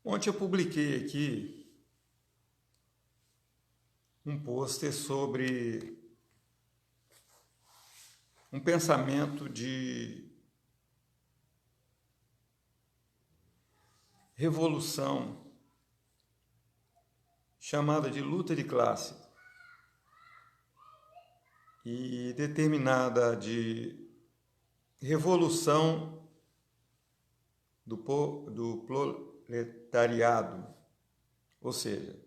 Ontem eu publiquei aqui um pôster sobre um pensamento de revolução chamada de luta de classe e determinada de revolução do proletariado, ou seja,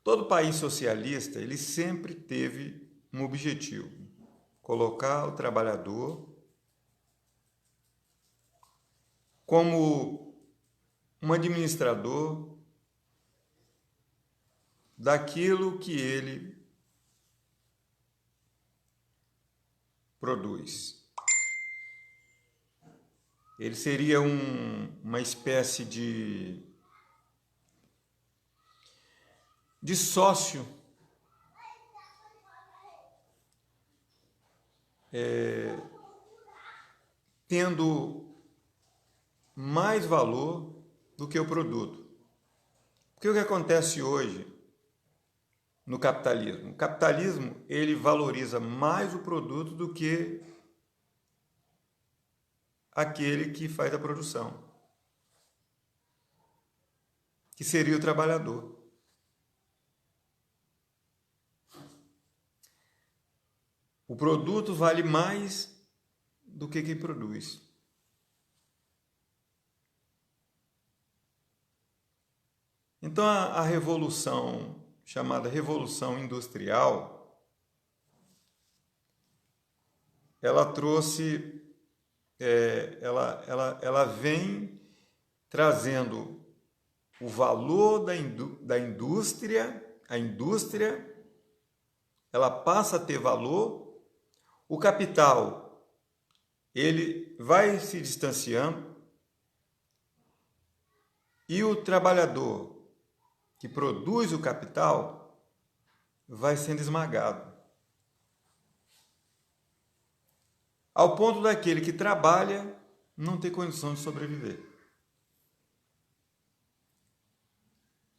todo país socialista ele sempre teve um objetivo: colocar o trabalhador como um administrador daquilo que ele produz. Ele seria uma espécie de sócio tendo mais valor do que o produto. Porque o que acontece hoje no capitalismo? O capitalismo ele valoriza mais o produto do que aquele que faz a produção, que seria o trabalhador. O produto vale mais do que quem produz. Então a revolução, chamada Revolução Industrial, ela trouxe, ela vem trazendo o valor da indústria, a indústria, ela passa a ter valor, o capital, ele vai se distanciando e o trabalhador que produz o capital vai sendo esmagado. Ao ponto daquele que trabalha não ter condição de sobreviver.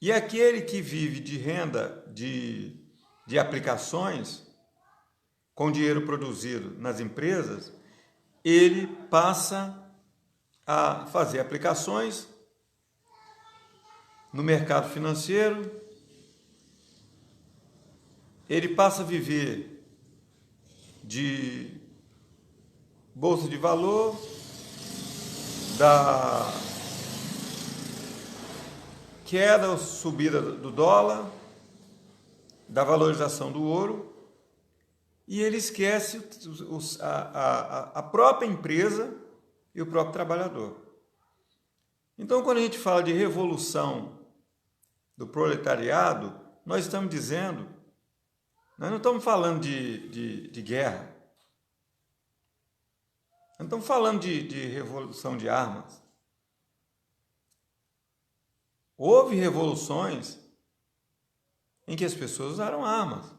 E aquele que vive de renda de aplicações, com dinheiro produzido nas empresas, ele passa a fazer aplicações no mercado financeiro, ele passa a viver de bolsa de valor, da queda ou subida do dólar, da valorização do ouro, e ele esquece a própria empresa e o próprio trabalhador. Então, quando a gente fala de revolução do proletariado, nós estamos dizendo, nós não estamos falando de guerra, não estamos falando de revolução de armas. Houve revoluções em que as pessoas usaram armas.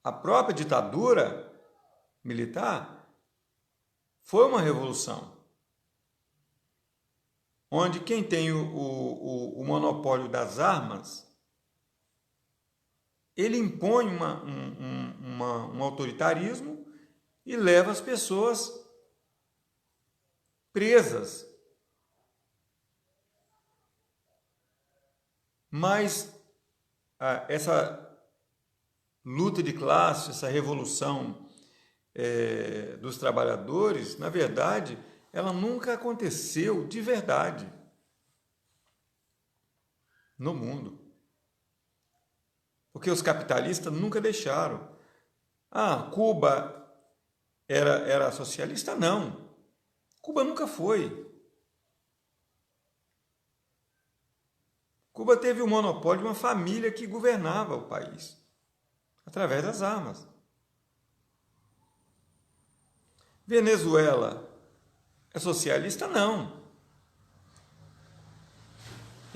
A própria ditadura militar foi uma revolução, onde quem tem o monopólio das armas, ele impõe um autoritarismo e leva as pessoas presas. Mas essa luta de classe, essa revolução dos trabalhadores, na verdade, ela nunca aconteceu de verdade no mundo. Porque os capitalistas nunca deixaram. Cuba era socialista? Não. Cuba nunca foi. Cuba teve o monopólio de uma família que governava o país, através das armas. Venezuela é socialista? Não.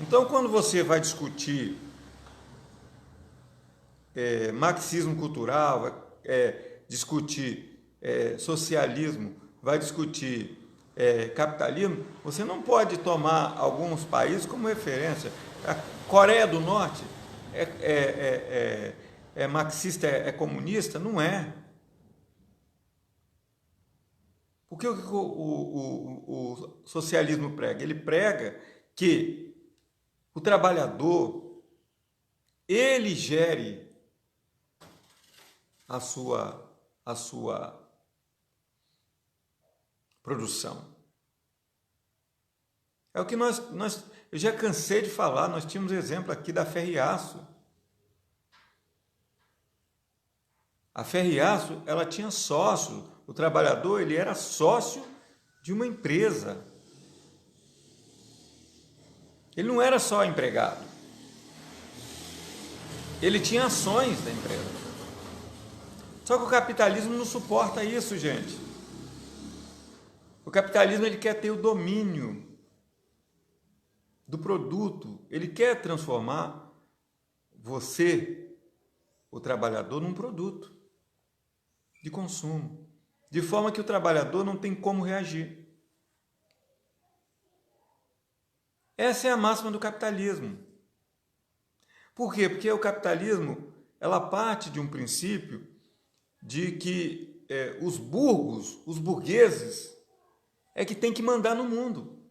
Então, quando você vai discutir marxismo cultural, vai discutir socialismo, vai discutir capitalismo, você não pode tomar alguns países como referência. A Coreia do Norte é marxista, é comunista? Não é. Porque o socialismo prega? Ele prega que o trabalhador, ele gere a sua produção. É o que eu já cansei de falar, nós tínhamos exemplo aqui da Ferriaço. A Ferriaço, ela tinha sócio, o trabalhador, ele era sócio de uma empresa. Ele não era só empregado. Ele tinha ações da empresa. Só que o capitalismo não suporta isso, gente. O capitalismo, ele quer ter o domínio do produto. Ele quer transformar você, o trabalhador, num produto de consumo, de forma que o trabalhador não tem como reagir. Essa é a máxima do capitalismo. Por quê? Porque o capitalismo, ela parte de um princípio de que os burgueses, é que tem que mandar no mundo.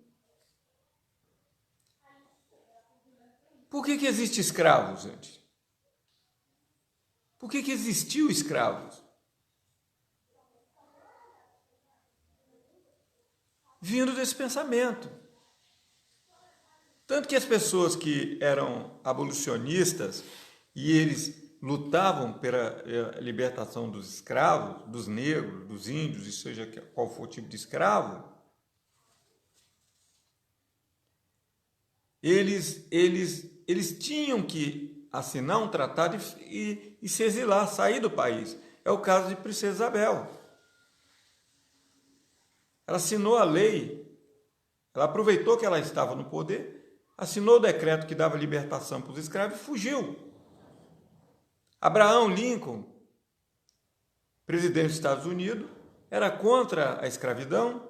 Por que existe escravos, gente? Por que existiu escravos? Vindo desse pensamento. Tanto que as pessoas que eram abolicionistas e eles lutavam pela libertação dos escravos, dos negros, dos índios, e seja qual for o tipo de escravo, eles tinham que assinar um tratado e se exilar, sair do país. É o caso de Princesa Isabel. Ela assinou a lei, ela aproveitou que ela estava no poder, assinou o decreto que dava libertação para os escravos e fugiu. Abraham Lincoln, presidente dos Estados Unidos, era contra a escravidão,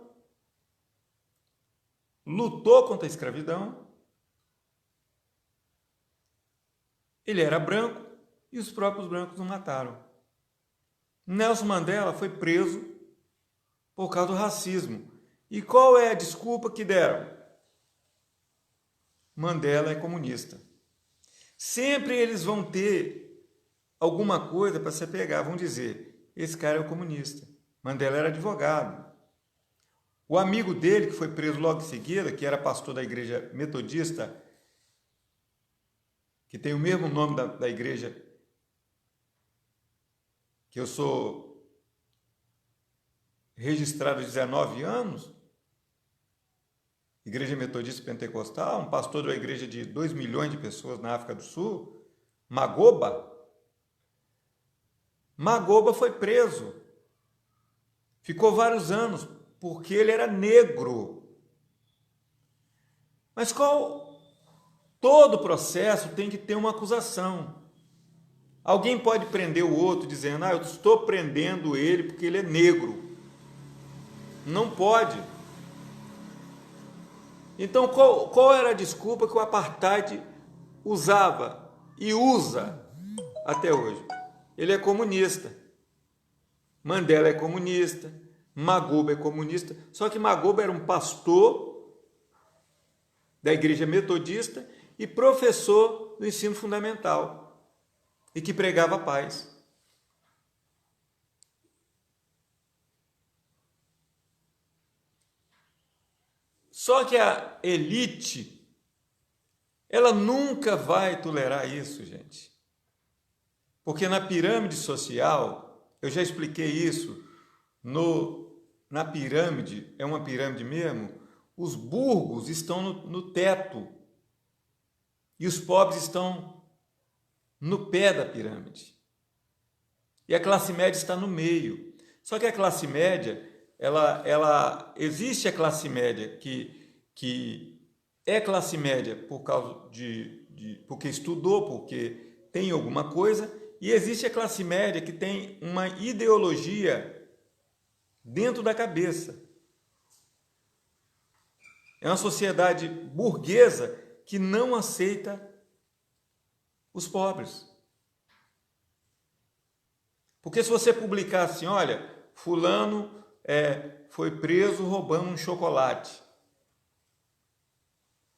lutou contra a escravidão. Ele era branco e os próprios brancos o mataram. Nelson Mandela foi preso por causa do racismo. E qual é a desculpa que deram? Mandela é comunista. Sempre eles vão ter alguma coisa para se pegar, vão dizer, esse cara é o comunista. Mandela era advogado. O amigo dele, que foi preso logo em seguida, que era pastor da igreja metodista, que tem o mesmo nome da igreja que eu sou registrado há 19 anos, Igreja Metodista Pentecostal, um pastor da igreja de 2 milhões de pessoas na África do Sul, Magoba foi preso. Ficou vários anos, porque ele era negro. Mas todo processo tem que ter uma acusação. Alguém pode prender o outro dizendo, eu estou prendendo ele porque ele é negro. Não pode. Então, qual era a desculpa que o apartheid usava e usa até hoje? Ele é comunista. Mandela é comunista. Magoba é comunista. Só que Magoba era um pastor da igreja metodista e professor do ensino fundamental e que pregava a paz. Só que a elite, ela nunca vai tolerar isso, gente. Porque na pirâmide social, eu já expliquei isso, na pirâmide, é uma pirâmide mesmo, os burgos estão no teto e os pobres estão no pé da pirâmide. E a classe média está no meio. Só que a classe média, existe a classe média que é classe média por causa porque estudou, porque tem alguma coisa, e existe a classe média que tem uma ideologia dentro da cabeça. É uma sociedade burguesa que não aceita os pobres. Porque se você publicar assim, olha, fulano foi preso roubando um chocolate,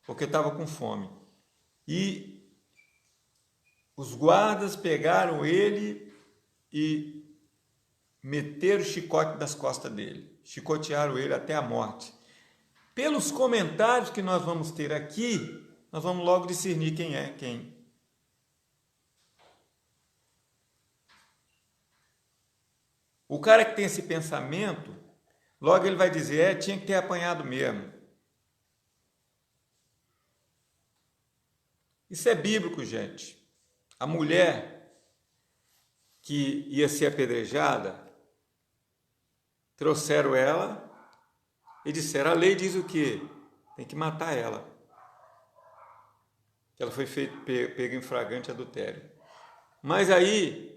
porque estava com fome. E os guardas pegaram ele e meteram o chicote das costas dele. Chicotearam ele até a morte. Pelos comentários que nós vamos ter aqui, nós vamos logo discernir quem é quem. O cara que tem esse pensamento, logo ele vai dizer, tinha que ter apanhado mesmo. Isso é bíblico, gente. A mulher que ia ser apedrejada, trouxeram ela e disseram, a lei diz o quê? Tem que matar ela. Ela foi pega em flagrante adultério. Mas aí,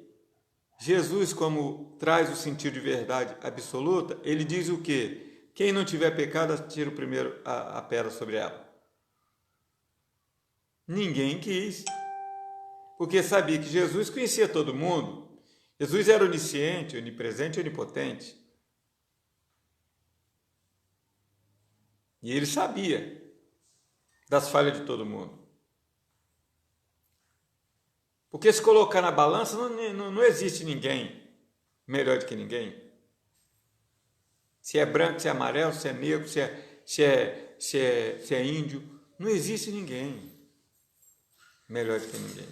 Jesus, como traz o sentido de verdade absoluta, ele diz o quê? Quem não tiver pecado, atira o primeiro a pedra sobre ela. Ninguém quis, porque sabia que Jesus conhecia todo mundo. Jesus era onisciente, onipresente e onipotente. E ele sabia das falhas de todo mundo. Porque se colocar na balança, não existe ninguém melhor do que ninguém. Se é branco, se é amarelo, se é negro, se é índio, não existe ninguém melhor do que ninguém.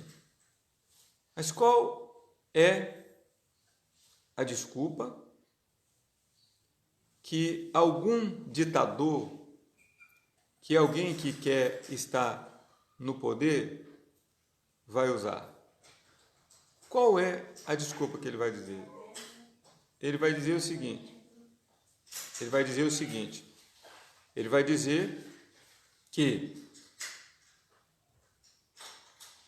Mas qual é a desculpa que algum ditador, que alguém que quer estar no poder vai usar? Qual é a desculpa que ele vai dizer? Ele vai dizer o seguinte, ele vai dizer que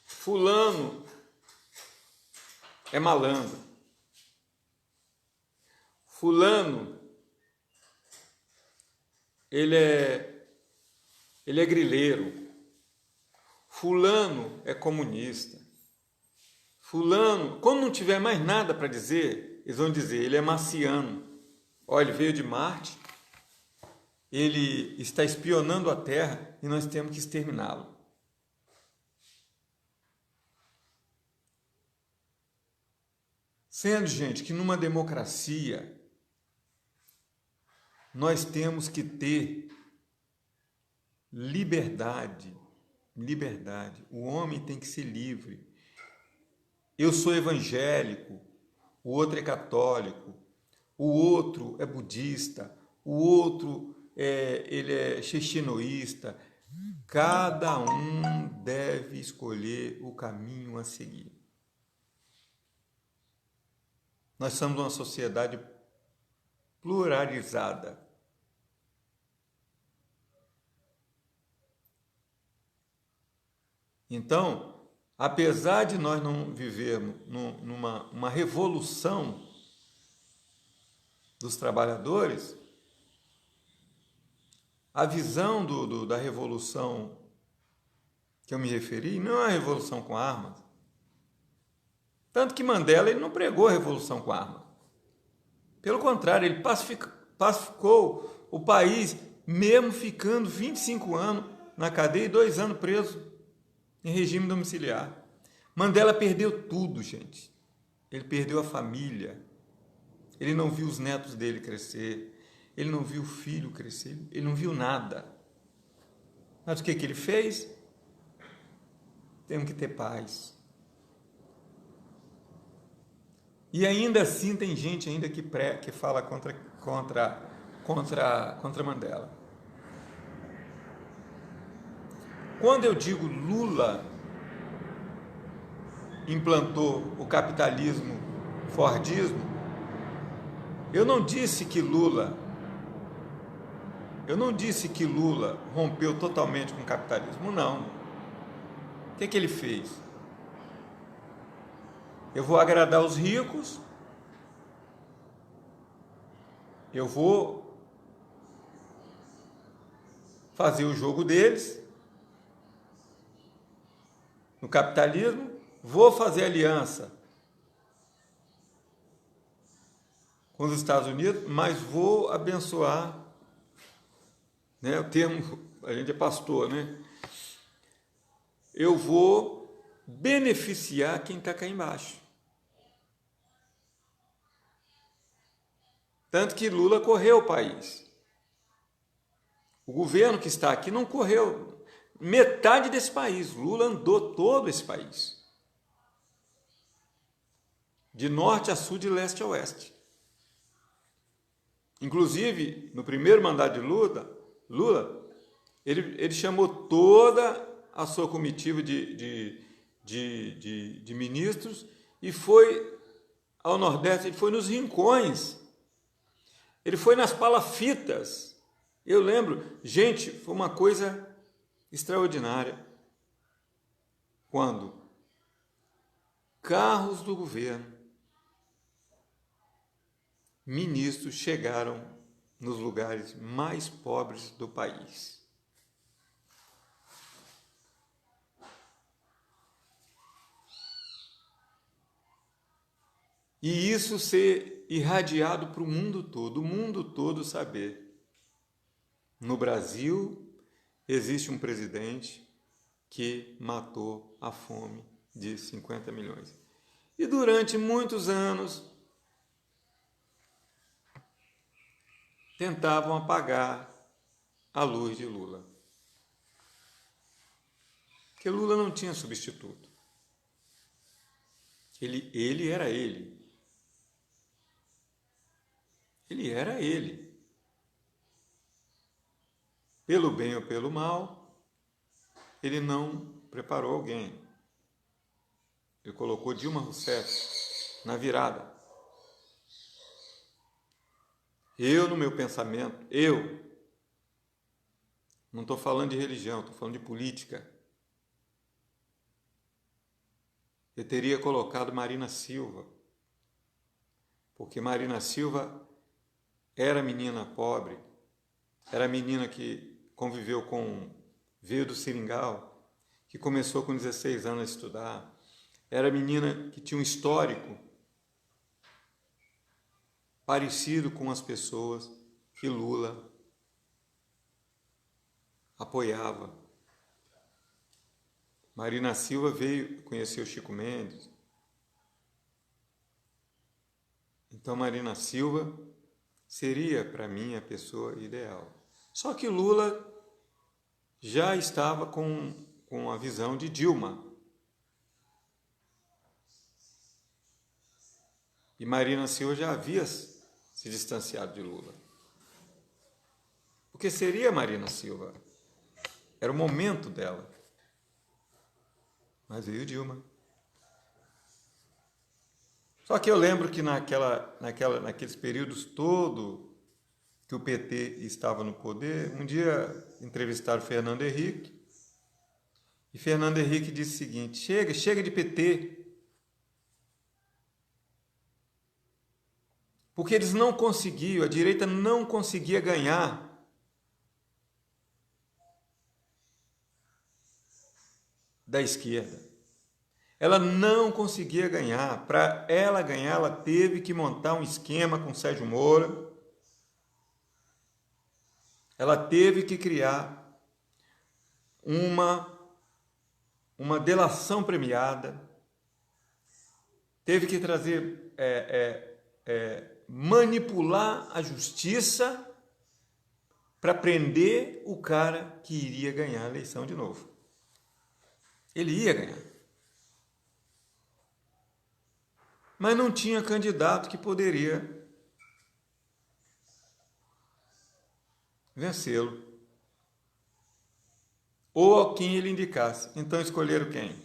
fulano é malandro, fulano ele é grileiro, fulano é comunista, fulano, quando não tiver mais nada para dizer, eles vão dizer, ele é marciano. Olha, ele veio de Marte, ele está espionando a Terra e nós temos que exterminá-lo. Sendo, gente, que numa democracia nós temos que ter liberdade. O homem tem que ser livre. Eu sou evangélico, o outro é católico, o outro é budista, o outro ele é xixinoísta. Cada um deve escolher o caminho a seguir. Nós somos uma sociedade pluralizada. Então, apesar de nós não vivermos numa revolução dos trabalhadores, a visão da revolução que eu me referi não é uma revolução com armas. Tanto que Mandela ele não pregou a revolução com armas. Pelo contrário, ele pacificou o país, mesmo ficando 25 anos na cadeia e 2 anos preso em regime domiciliar. Mandela perdeu tudo, gente. Ele perdeu a família. Ele não viu os netos dele crescer. Ele não viu o filho crescer. Ele não viu nada. Mas o que ele fez? Temos que ter paz. E ainda assim tem gente ainda que fala contra Mandela. Quando eu digo Lula implantou o capitalismo fordismo, eu não disse que Lula rompeu totalmente com o capitalismo, não. O que ele fez? Eu vou agradar os ricos, eu vou fazer o jogo deles no capitalismo, vou fazer aliança com os Estados Unidos, mas vou abençoar, né? O termo, a gente é pastor, né? Eu vou beneficiar quem está cá embaixo. Tanto que Lula correu o país. O governo que está aqui não correu metade desse país. Lula andou todo esse país. De norte a sul, de leste a oeste. Inclusive, no primeiro mandato de Lula, ele chamou toda a sua comitiva de ministros e foi ao Nordeste, ele foi nos rincões, ele foi nas palafitas. Eu lembro, gente, foi uma coisa extraordinária. Quando carros do governo, ministros chegaram nos lugares mais pobres do país. E isso ser irradiado para o mundo todo saber. No Brasil, existe um presidente que matou a fome de 50 milhões. E durante muitos anos, tentavam apagar a luz de Lula. Porque Lula não tinha substituto. Ele era ele. Ele era ele. Pelo bem ou pelo mal, ele não preparou alguém. Ele colocou Dilma Rousseff na virada. Eu, no meu pensamento, não estou falando de religião, estou falando de política. Eu teria colocado Marina Silva, porque Marina Silva era menina pobre, era menina que veio do Seringal, que começou com 16 anos a estudar, era menina que tinha um histórico parecido com as pessoas que Lula apoiava. Marina Silva veio conhecer o Chico Mendes. Então, Marina Silva seria, para mim, a pessoa ideal. Só que Lula já estava com a visão de Dilma. E Marina Silva já havia se distanciado de Lula. Porque seria Marina Silva. Era o momento dela. Mas veio Dilma. Só que eu lembro que naqueles períodos todo que o PT estava no poder, um dia entrevistaram Fernando Henrique, e Fernando Henrique disse o seguinte: chega de PT. Porque eles não conseguiam, a direita não conseguia ganhar da esquerda. Ela não conseguia ganhar. Para ela ganhar, ela teve que montar um esquema com Sérgio Moro. Ela teve que criar uma delação premiada. Teve que trazer, manipular a justiça para prender o cara que iria ganhar a eleição de novo. Ele ia ganhar. Mas não tinha candidato que poderia vencê-lo. Ou quem ele indicasse. Então escolheram quem?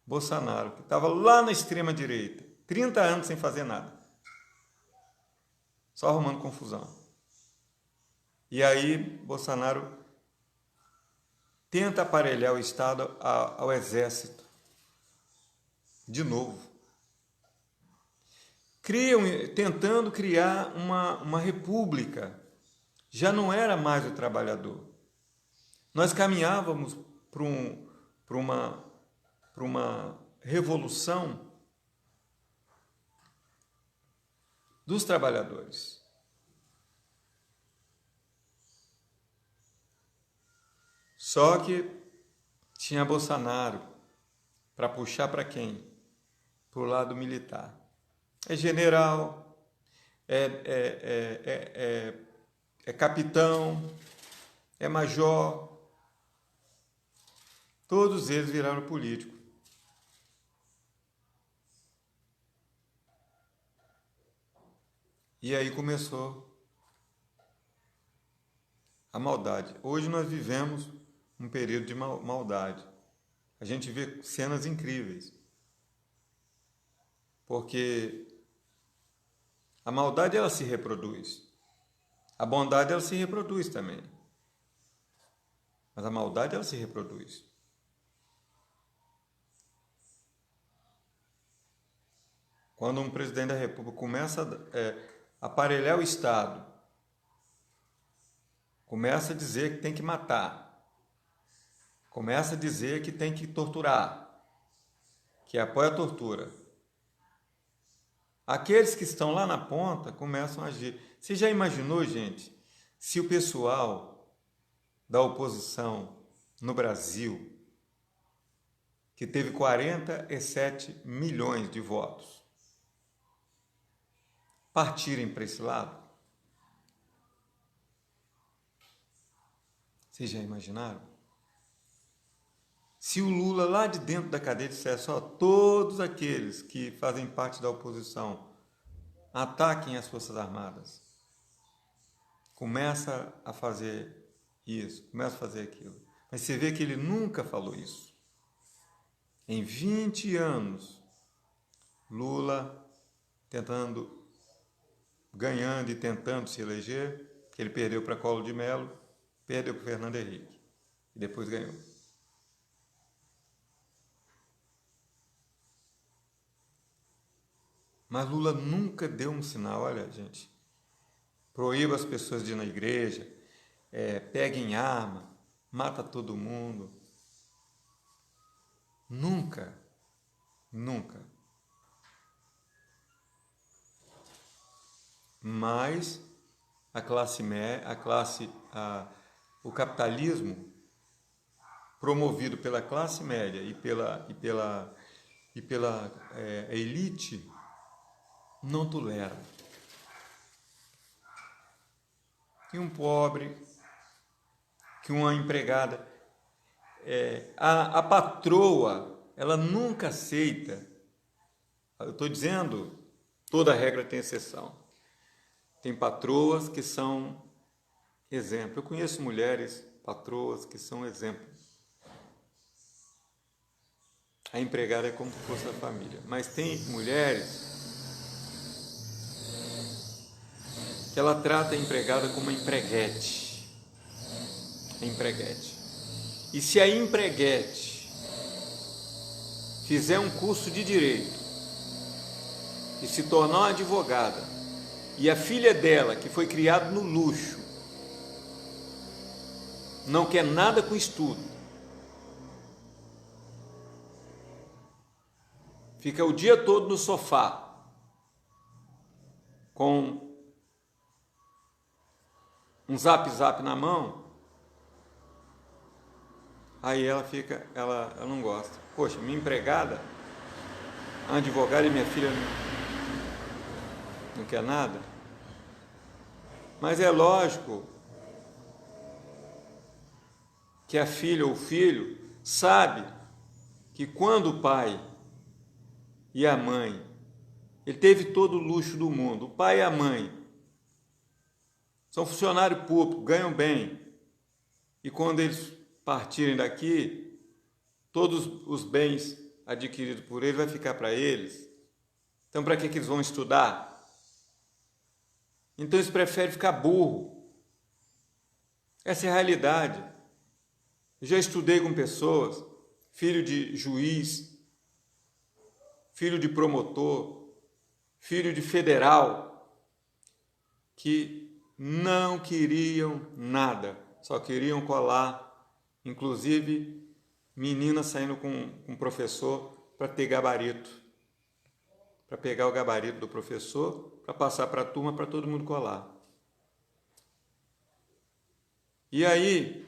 Bolsonaro, que estava lá na extrema direita, 30 anos sem fazer nada. Só arrumando confusão. E aí Bolsonaro tenta aparelhar o Estado ao Exército. De novo. Tentando criar uma república. Já não era mais o trabalhador. Nós caminhávamos para uma revolução dos trabalhadores. Só que tinha Bolsonaro para puxar para quem? Para o lado militar. É general, é capitão, é major. Todos eles viraram político. E aí começou a maldade. Hoje nós vivemos um período de maldade. A gente vê cenas incríveis. Porque a maldade ela se reproduz. A bondade ela se reproduz também. Mas a maldade ela se reproduz. Quando um presidente da República começa a aparelhar o Estado, começa a dizer que tem que matar, começa a dizer que tem que torturar, que apoia a tortura, aqueles que estão lá na ponta começam a agir. Você já imaginou, gente, se o pessoal da oposição no Brasil, que teve 47 milhões de votos, partirem para esse lado? Vocês já imaginaram? Se o Lula lá de dentro da cadeia dissesse, ó, todos aqueles que fazem parte da oposição ataquem as Forças Armadas, começa a fazer isso, começa a fazer aquilo. Mas você vê que ele nunca falou isso. Em 20 anos, Lula ganhando e tentando se eleger, que ele perdeu para Collor de Mello, perdeu para Fernando Henrique e depois ganhou. Mas Lula nunca deu um sinal, olha, gente, proíba as pessoas de ir na igreja, peguem arma, mata todo mundo. Nunca, nunca. Mas o capitalismo promovido pela classe média e pela elite não tolera. Que um pobre, que uma empregada, a patroa, ela nunca aceita. Eu estou dizendo, toda regra tem exceção. Tem patroas que são exemplo. Eu conheço mulheres, patroas, que são exemplo. A empregada é como se fosse a família. Mas tem mulheres que ela trata a empregada como uma empreguete. E se a empreguete fizer um curso de direito e se tornar uma advogada, e a filha dela, que foi criada no luxo, não quer nada com estudo, fica o dia todo no sofá, com um zap na mão, aí ela não gosta. Poxa, minha empregada, a advogada, e minha filha não quer nada. Mas é lógico que a filha ou o filho sabe que quando o pai e a mãe, ele teve todo o luxo do mundo, o pai e a mãe são funcionários públicos, ganham bem, e quando eles partirem daqui, todos os bens adquiridos por eles vai ficar para eles. Então, para que eles vão estudar? Então, eles preferem ficar burro. Essa é a realidade. Eu já estudei com pessoas, filho de juiz, filho de promotor, filho de federal, que não queriam nada, só queriam colar inclusive meninas saindo com um professor para ter gabarito, para pegar o gabarito do professor, para passar para a turma, para todo mundo colar. E aí,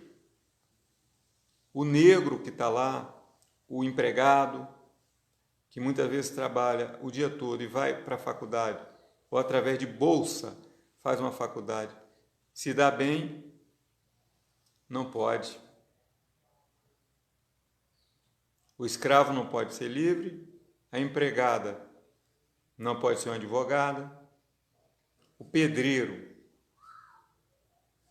o negro que está lá, o empregado, que muitas vezes trabalha o dia todo e vai para a faculdade, ou através de bolsa faz uma faculdade, se dá bem, não pode. O escravo não pode ser livre, a empregada não pode ser uma advogada, o pedreiro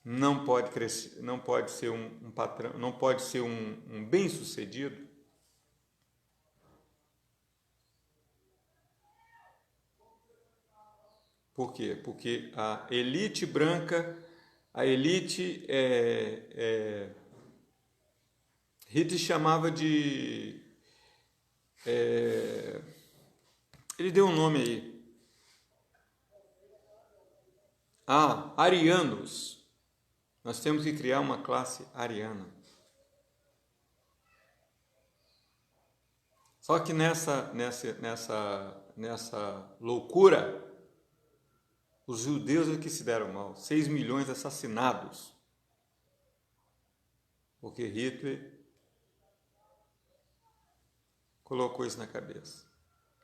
não pode crescer, não pode ser um patrão, não pode ser um bem-sucedido. Por quê? Porque a elite branca, a elite Hitler chamava de... ele deu um nome aí. Arianos. Nós temos que criar uma classe ariana. Só que nessa loucura, os judeus é que se deram mal. 6 milhões assassinados. Porque Hitler colocou isso na cabeça.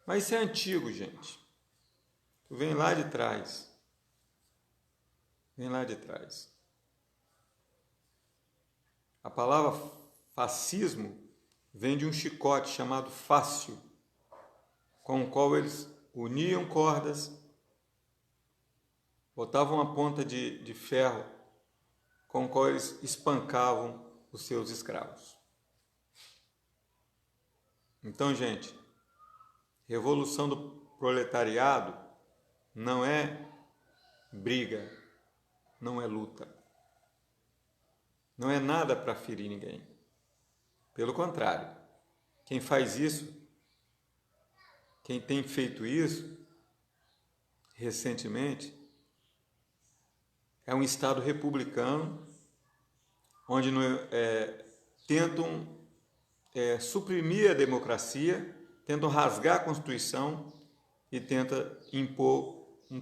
Mas isso é antigo, gente. Vem lá de trás. Vem lá de trás. A palavra fascismo vem de um chicote chamado fácio, com o qual eles uniam cordas, botavam uma ponta de ferro, com o qual eles espancavam os seus escravos. Então, gente, revolução do proletariado não é briga, não é luta. Não é nada para ferir ninguém. Pelo contrário, quem faz isso, quem tem feito isso recentemente, é um Estado republicano, onde tentam suprimir a democracia, tentam rasgar a Constituição e tentam impor um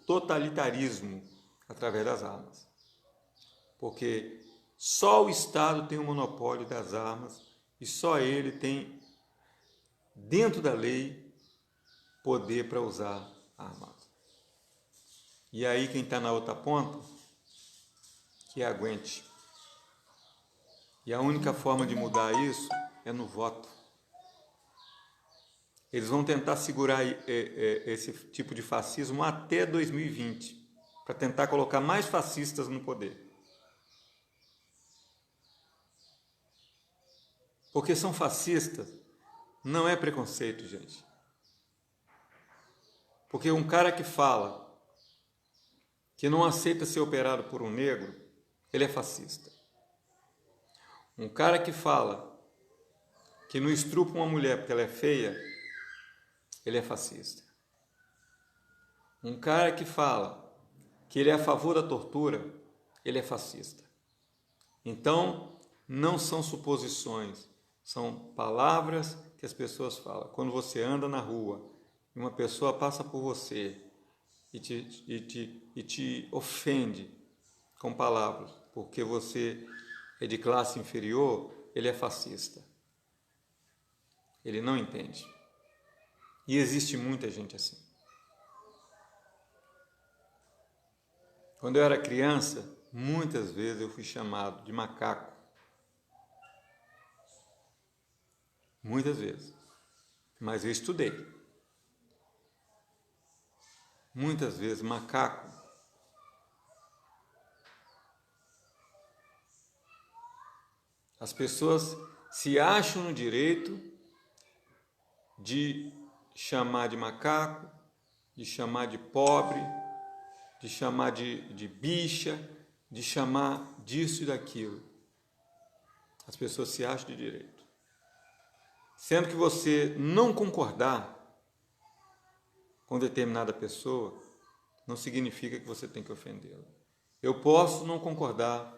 totalitarismo através das armas. Porque só o Estado tem o monopólio das armas e só ele tem, dentro da lei, poder para usar armas. E aí quem está na outra ponta, que aguente. E a única forma de mudar isso é no voto. Eles vão tentar segurar esse tipo de fascismo até 2020, para tentar colocar mais fascistas no poder. Porque são fascistas, não é preconceito, gente. Porque um cara que fala que não aceita ser operado por um negro, ele é fascista. Um cara que fala que não estrupa uma mulher porque ela é feia, ele é fascista. Um cara que fala que ele é a favor da tortura, ele é fascista. Então, não são suposições, são palavras que as pessoas falam. Quando você anda na rua e uma pessoa passa por você e te ofende com palavras porque você é de classe inferior, ele é fascista. Ele não entende. E existe muita gente assim. Quando eu era criança, muitas vezes eu fui chamado de macaco. Muitas vezes. Mas eu estudei. Muitas vezes, macaco. As pessoas se acham no direito de chamar de macaco, de chamar de pobre, de chamar de bicha, de chamar disso e daquilo. As pessoas se acham de direito. Sendo que você não concordar com determinada pessoa, não significa que você tem que ofendê-la. Eu posso não concordar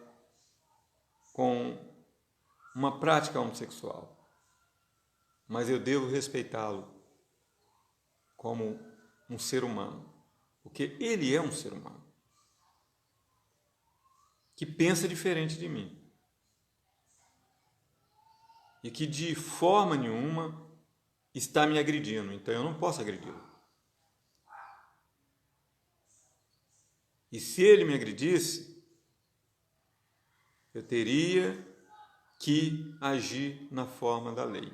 com uma prática homossexual, mas eu devo respeitá-lo como um ser humano, porque ele é um ser humano que pensa diferente de mim e que de forma nenhuma está me agredindo, então eu não posso agredi-lo. E se ele me agredisse, eu teria que agir na forma da lei.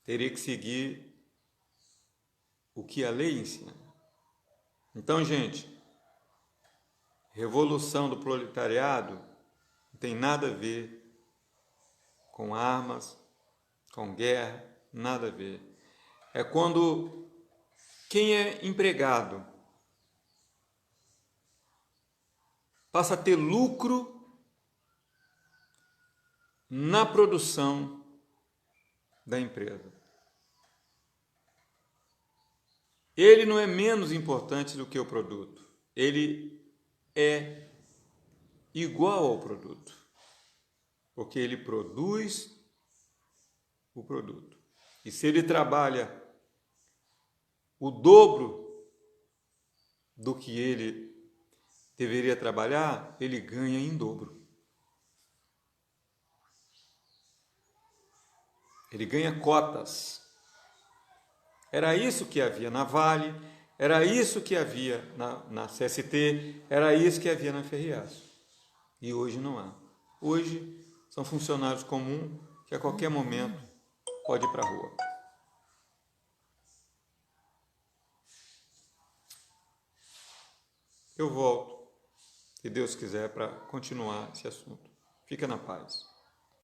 Teria que seguir o que a lei ensina. Então, gente, revolução do proletariado não tem nada a ver com armas, com guerra, nada a ver. É quando quem é empregado passa a ter lucro na produção da empresa. Ele não é menos importante do que o produto. Ele é igual ao produto, porque ele produz o produto. E se ele trabalha o dobro do que ele deveria trabalhar, ele ganha em dobro. Ele ganha cotas. Era isso que havia na Vale, era isso que havia na CST, era isso que havia na Ferriaço. E hoje não há. Hoje são funcionários comuns que a qualquer momento pode ir para a rua. Eu volto, se Deus quiser, para continuar esse assunto. Fica na paz.